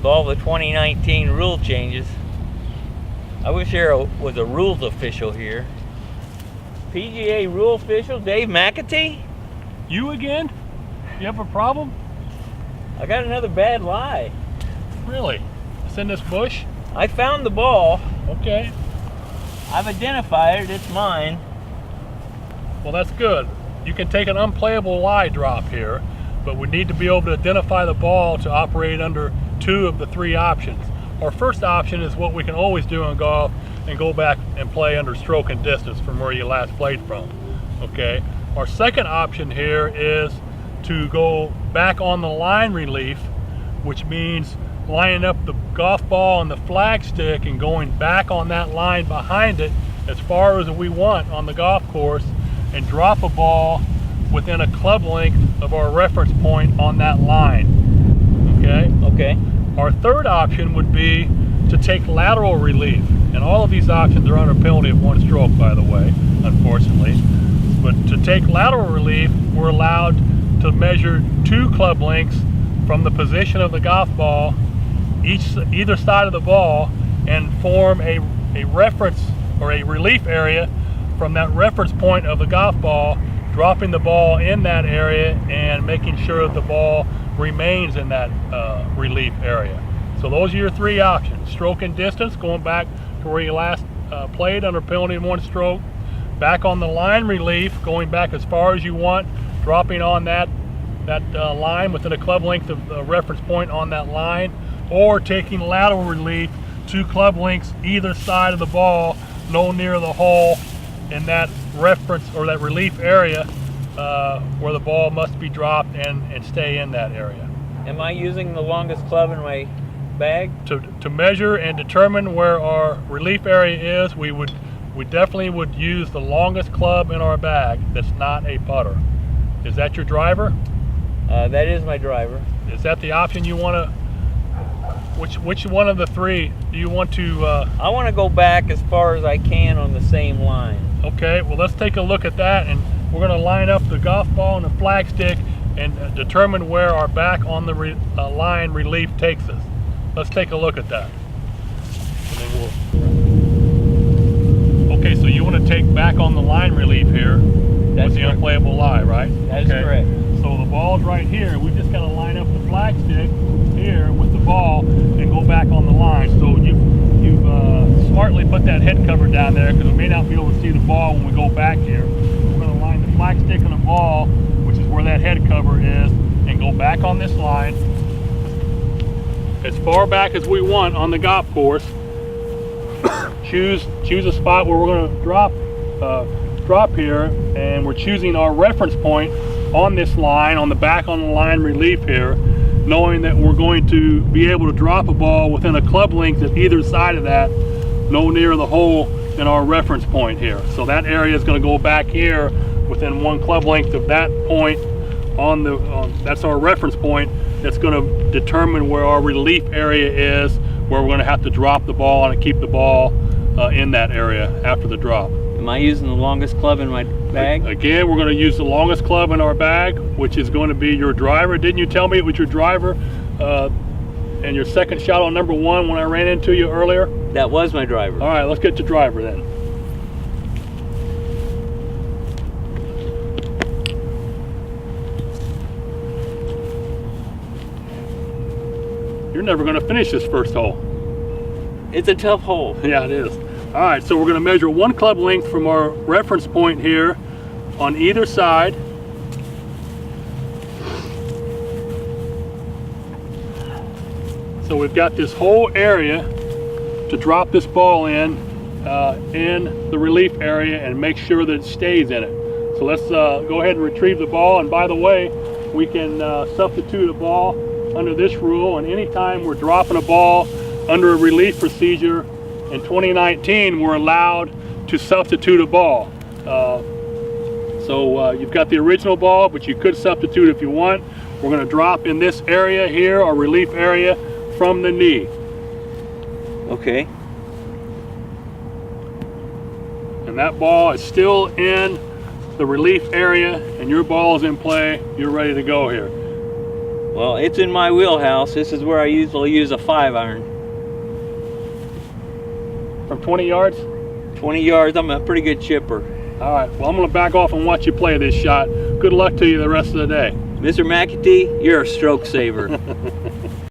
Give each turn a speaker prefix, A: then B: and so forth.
A: all the 2019 rule changes. I wish there was a rules official here. PGA rule official, Dave McAtee?
B: You again? You have a problem?
A: I got another bad lie.
B: Really? It's in this bush?
A: I found the ball.
B: Okay.
A: I've identified it, it's mine.
B: Well, that's good. You can take an unplayable lie drop here, but we need to be able to identify the ball to operate under 2 of the 3 options. Our first option is what we can always do in golf and go back and play under stroke and distance from where you last played from. Okay. Our second option here is to go back on the line relief, which means lining up the golf ball and the flag stick and going back on that line behind it as far as we want on the golf course and drop a ball within a club length of our reference point on that line. Okay?
A: Okay.
B: Our third option would be to take lateral relief, and all of these options are under penalty of 1 stroke, by the way, unfortunately. But to take lateral relief, we're allowed to measure 2 club lengths from the position of the golf ball, either side of the ball, and form a reference or a relief area from that reference point of the golf ball, dropping the ball in that area and making sure that the ball remains in that relief area. So those are your 3 options. Stroke and distance, going back to where you last played under penalty of 1 stroke. Back on the line relief, going back as far as you want, dropping on that line within a club length of the reference point on that line, or taking lateral relief 2 club lengths either side of the ball, no near the hole in that reference or that relief area where the ball must be dropped and stay in that area.
A: Am I using the longest club in my bag?
B: To measure and determine where our relief area is, we definitely would use the longest club in our bag that's not a putter. Is that your driver?
A: That is my driver.
B: Is that the option you want to? Which one of the 3 do you want to?
A: I want to go back as far as I can on the same line.
B: Okay, well, let's take a look at that, and we're going to line up the golf ball and the flag stick and determine where our back on the line relief takes us. Let's take a look at that. Okay, so you want to take back on the line relief here with the unplayable lie, right?
A: That is correct.
B: So the ball's right here. We've just got to line up the flag stick here with the ball and go back on the line. So you've smartly put that head cover down there because we may not be able to see the ball when we go back here. We're going to line the flag stick and the ball, which is where that head cover is, and go back on this line as far back as we want on the golf course. choose a spot where we're going to drop here, and we're choosing our reference point on this line, on the back on the line relief here, knowing that we're going to be able to drop a ball within a club length at either side of that, no near the hole in our reference point here. So that area is going to go back here within 1 club length of that point that's our reference point. That's going to determine where our relief area is, where we're going to have to drop the ball and keep the ball in that area after the drop.
A: Am I using the longest club in my bag?
B: Again, we're going to use the longest club in our bag, which is going to be your driver. Didn't you tell me it was your driver and your second shot on number 1 when I ran into you earlier?
A: That was my driver.
B: All right, let's get to driver then. You're never going to finish this first hole.
A: It's a tough hole.
B: Yeah, it is. All right, so we're going to measure 1 club length from our reference point here on either side. So we've got this whole area to drop this ball in the relief area and make sure that it stays in it. So let's go ahead and retrieve the ball. And by the way, we can substitute a ball under this rule, and anytime we're dropping a ball under a relief procedure in 2019, we're allowed to substitute a ball. So you've got the original ball, but you could substitute if you want. We're going to drop in this area here, our relief area, from the knee.
A: Okay.
B: And that ball is still in the relief area, and your ball is in play. You're ready to go here.
A: Well, it's in my wheelhouse. This is where I usually use a 5-iron.
B: From 20 yards?
A: 20 yards, I'm a pretty good chipper.
B: All right, well, I'm going to back off and watch you play this shot. Good luck to you the rest of the day.
A: Mr. McAtee, you're a stroke saver.